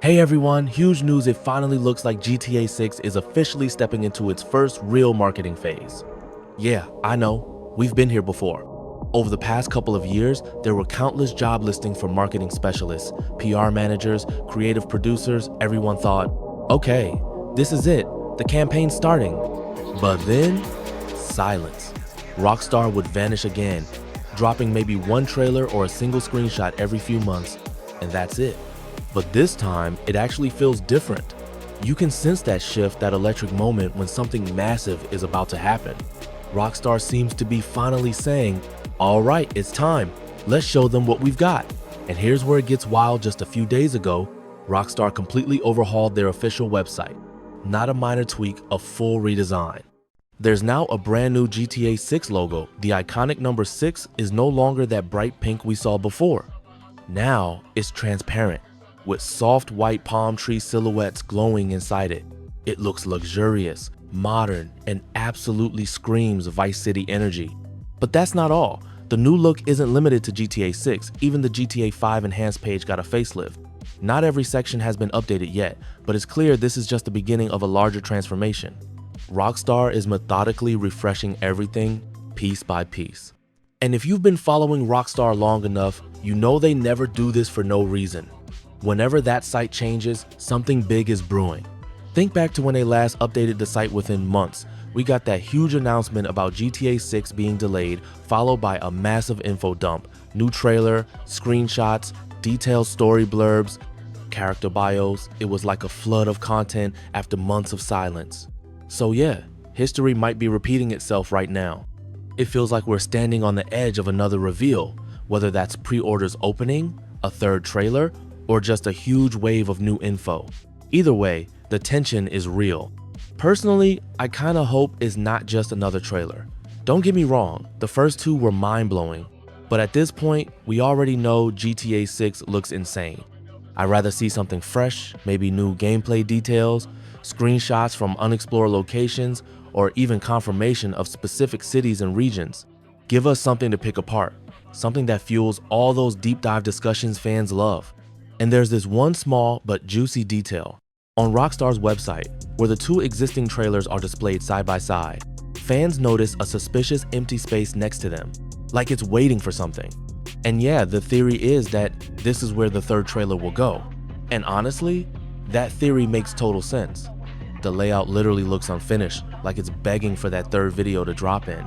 Hey everyone, huge news, it finally looks like GTA 6 is officially stepping into its first real marketing phase. Yeah, I know, we've been here before. Over the past couple of years, there were countless job listings for marketing specialists, PR managers, creative producers. Everyone thought, okay, this is it, the campaign's starting. But then, silence. Rockstar would vanish again, dropping maybe one trailer or a single screenshot every few months, and that's it. But this time, it actually feels different. You can sense that shift, that electric moment when something massive is about to happen. Rockstar seems to be finally saying, all right, it's time. Let's show them what we've got. And here's where it gets wild. Just a few days ago, Rockstar completely overhauled their official website. Not a minor tweak, a full redesign. There's now a brand new GTA 6 logo. The iconic number 6 is no longer that bright pink we saw before. Now it's transparent, with soft white palm tree silhouettes glowing inside it. It looks luxurious, modern, and absolutely screams Vice City energy. But that's not all. The new look isn't limited to GTA 6, even the GTA 5 enhanced page got a facelift. Not every section has been updated yet, but it's clear this is just the beginning of a larger transformation. Rockstar is methodically refreshing everything, piece by piece. And if you've been following Rockstar long enough, you know they never do this for no reason. Whenever that site changes, something big is brewing. Think back to when they last updated the site within months. We got that huge announcement about GTA 6 being delayed, followed by a massive info dump, new trailer, screenshots, detailed story blurbs, character bios. It was like a flood of content after months of silence. So yeah, history might be repeating itself right now. It feels like we're standing on the edge of another reveal, whether that's pre-orders opening, a third trailer, or just a huge wave of new info. Either way, the tension is real. Personally, I kinda hope it's not just another trailer. Don't get me wrong, the first two were mind-blowing, but at this point, we already know GTA 6 looks insane. I'd rather see something fresh, maybe new gameplay details, screenshots from unexplored locations, or even confirmation of specific cities and regions. Give us something to pick apart, something that fuels all those deep dive discussions fans love. And there's this one small but juicy detail. On Rockstar's website, where the two existing trailers are displayed side by side, fans notice a suspicious empty space next to them, like it's waiting for something. And yeah, the theory is that this is where the third trailer will go. And honestly, that theory makes total sense. The layout literally looks unfinished, like it's begging for that third video to drop in.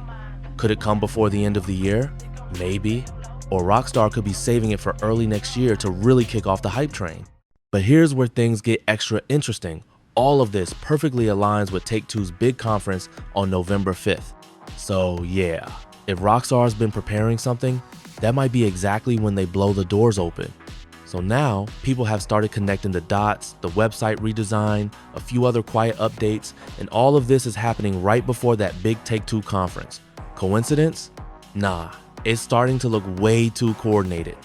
Could it come before the end of the year? Maybe. Or Rockstar could be saving it for early next year to really kick off the hype train. But here's where things get extra interesting. All of this perfectly aligns with Take-Two's big conference on November 5th. So yeah, if Rockstar's been preparing something, that might be exactly when they blow the doors open. So now, people have started connecting the dots, the website redesign, a few other quiet updates, and all of this is happening right before that big Take-Two conference. Coincidence? Nah. It's starting to look way too coordinated.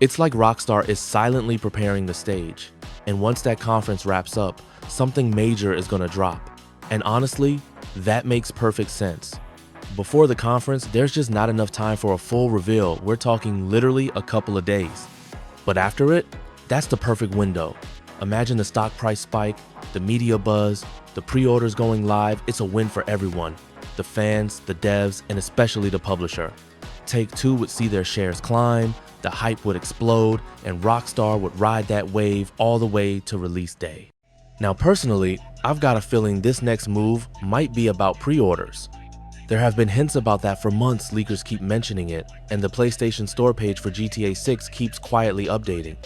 It's like Rockstar is silently preparing the stage. And once that conference wraps up, something major is gonna drop. And honestly, that makes perfect sense. Before the conference, there's just not enough time for a full reveal. We're talking literally a couple of days. But after it, that's the perfect window. Imagine the stock price spike, the media buzz, the pre-orders going live. It's a win for everyone. The fans, the devs, and especially the publisher. Take-Two would see their shares climb, the hype would explode, and Rockstar would ride that wave all the way to release day. Now personally, I've got a feeling this next move might be about pre-orders. There have been hints about that for months. Leakers keep mentioning it, and the PlayStation Store page for GTA 6 keeps quietly updating.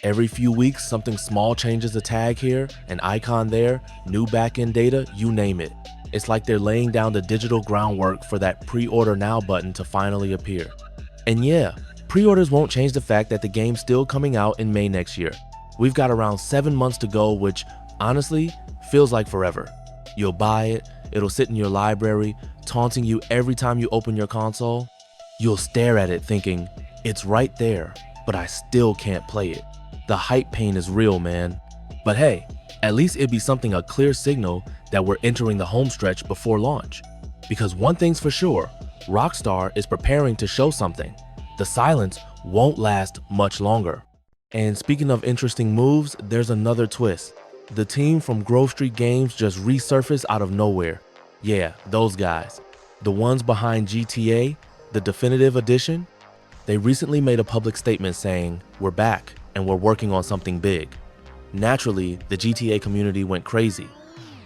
Every few weeks, something small changes, a tag here, an icon there, new backend data, you name it. It's like they're laying down the digital groundwork for that pre-order now button to finally appear. And yeah, pre-orders won't change the fact that the game's still coming out in May next year. We've got around 7 months to go, which honestly feels like forever. You'll buy it, it'll sit in your library, taunting you every time you open your console. You'll stare at it thinking, it's right there, but I still can't play it. The hype pain is real, man. But hey, at least it'd be something, a clear signal that we're entering the home stretch before launch. Because one thing's for sure, Rockstar is preparing to show something. The silence won't last much longer. And speaking of interesting moves, there's another twist. The team from Grove Street Games just resurfaced out of nowhere. Yeah, those guys. The ones behind GTA, the Definitive Edition. They recently made a public statement saying, "We're back and we're working on something big." Naturally, the GTA community went crazy.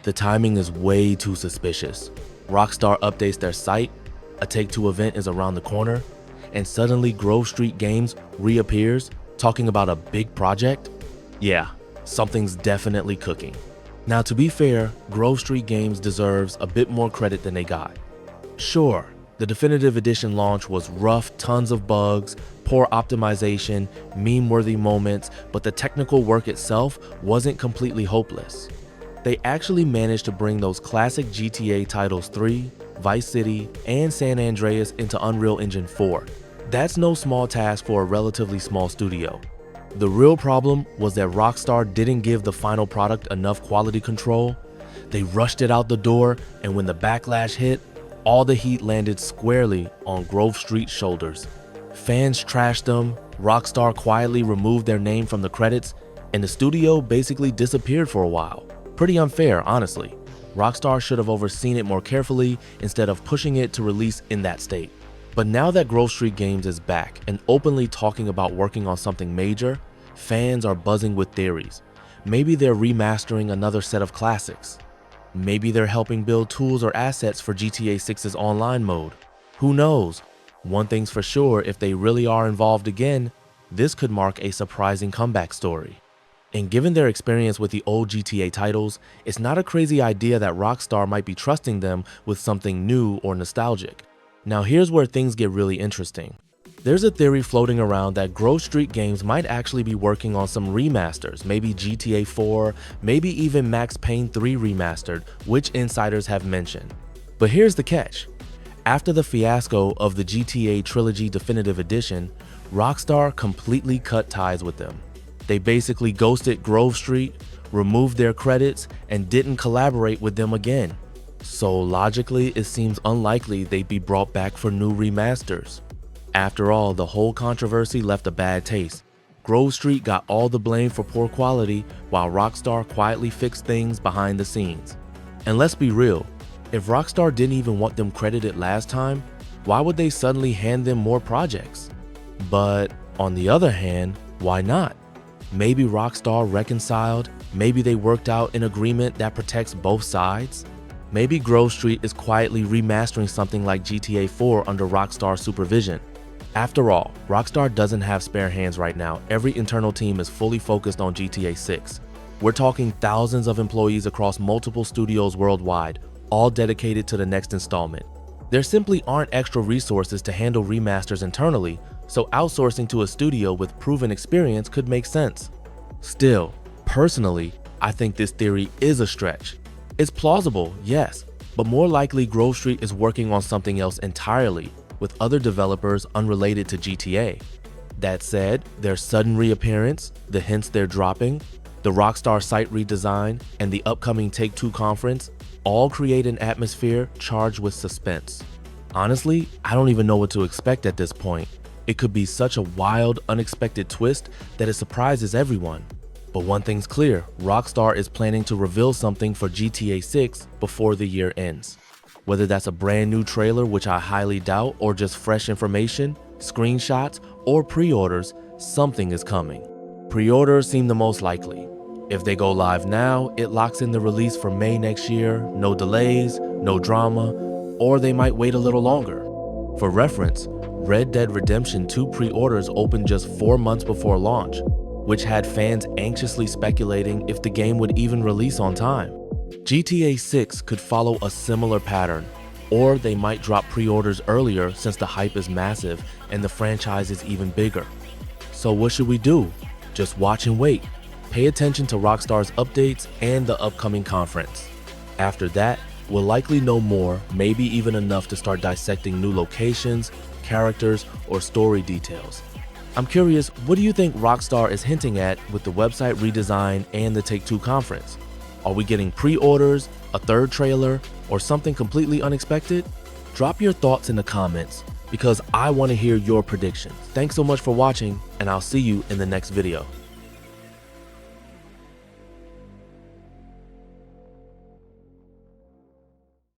The timing is way too suspicious. Rockstar updates their site, a Take-Two event is around the corner, and suddenly Grove Street Games reappears talking about a big project? Yeah, something's definitely cooking. Now, to be fair, Grove Street Games deserves a bit more credit than they got. Sure, the Definitive Edition launch was rough, tons of bugs, poor optimization, meme-worthy moments, but the technical work itself wasn't completely hopeless. They actually managed to bring those classic GTA titles 3, Vice City, and San Andreas into Unreal Engine 4. That's no small task for a relatively small studio. The real problem was that Rockstar didn't give the final product enough quality control. They rushed it out the door, and when the backlash hit, all the heat landed squarely on Grove Street's shoulders. Fans trashed them, Rockstar quietly removed their name from the credits, and the studio basically disappeared for a while. Pretty unfair, honestly. Rockstar should have overseen it more carefully instead of pushing it to release in that state. But now that Grove Street Games is back and openly talking about working on something major, fans are buzzing with theories. Maybe they're remastering another set of classics. Maybe they're helping build tools or assets for GTA 6's online mode. Who knows? One thing's for sure, if they really are involved again, this could mark a surprising comeback story. And given their experience with the old GTA titles, it's not a crazy idea that Rockstar might be trusting them with something new or nostalgic. Now here's where things get really interesting. There's a theory floating around that Grove Street Games might actually be working on some remasters, maybe GTA 4, maybe even Max Payne 3 remastered, which insiders have mentioned. But here's the catch. After the fiasco of the GTA Trilogy Definitive Edition, Rockstar completely cut ties with them. They basically ghosted Grove Street, removed their credits, and didn't collaborate with them again. So logically, it seems unlikely they'd be brought back for new remasters. After all, the whole controversy left a bad taste. Grove Street got all the blame for poor quality, while Rockstar quietly fixed things behind the scenes. And let's be real, if Rockstar didn't even want them credited last time, why would they suddenly hand them more projects? But on the other hand, why not? Maybe Rockstar reconciled, maybe they worked out an agreement that protects both sides. Maybe Grove Street is quietly remastering something like GTA 4 under Rockstar supervision. After all, Rockstar doesn't have spare hands right now. Every internal team is fully focused on GTA 6. We're talking thousands of employees across multiple studios worldwide, all dedicated to the next installment. There simply aren't extra resources to handle remasters internally, so outsourcing to a studio with proven experience could make sense. Still, personally, I think this theory is a stretch. It's plausible, yes, but more likely Grove Street is working on something else entirely, with other developers unrelated to GTA. That said, their sudden reappearance, the hints they're dropping, the Rockstar site redesign, and the upcoming Take-Two conference all create an atmosphere charged with suspense. Honestly, I don't even know what to expect at this point. It could be such a wild, unexpected twist that it surprises everyone. But one thing's clear, Rockstar is planning to reveal something for GTA 6 before the year ends. Whether that's a brand new trailer, which I highly doubt, or just fresh information, screenshots, or pre-orders, something is coming. Pre-orders seem the most likely. If they go live now, it locks in the release for May next year, no delays, no drama, or they might wait a little longer. For reference, Red Dead Redemption 2 pre-orders opened just 4 months before launch, which had fans anxiously speculating if the game would even release on time. GTA 6 could follow a similar pattern, or they might drop pre-orders earlier since the hype is massive and the franchise is even bigger. So what should we do? Just watch and wait. Pay attention to Rockstar's updates and the upcoming conference. After that, we'll likely know more, maybe even enough to start dissecting new locations, characters, or story details. I'm curious, what do you think Rockstar is hinting at with the website redesign and the Take-Two conference? Are we getting pre-orders, a third trailer, or something completely unexpected? Drop your thoughts in the comments. because I want to hear your predictions. Thanks so much for watching, and I'll see you in the next video.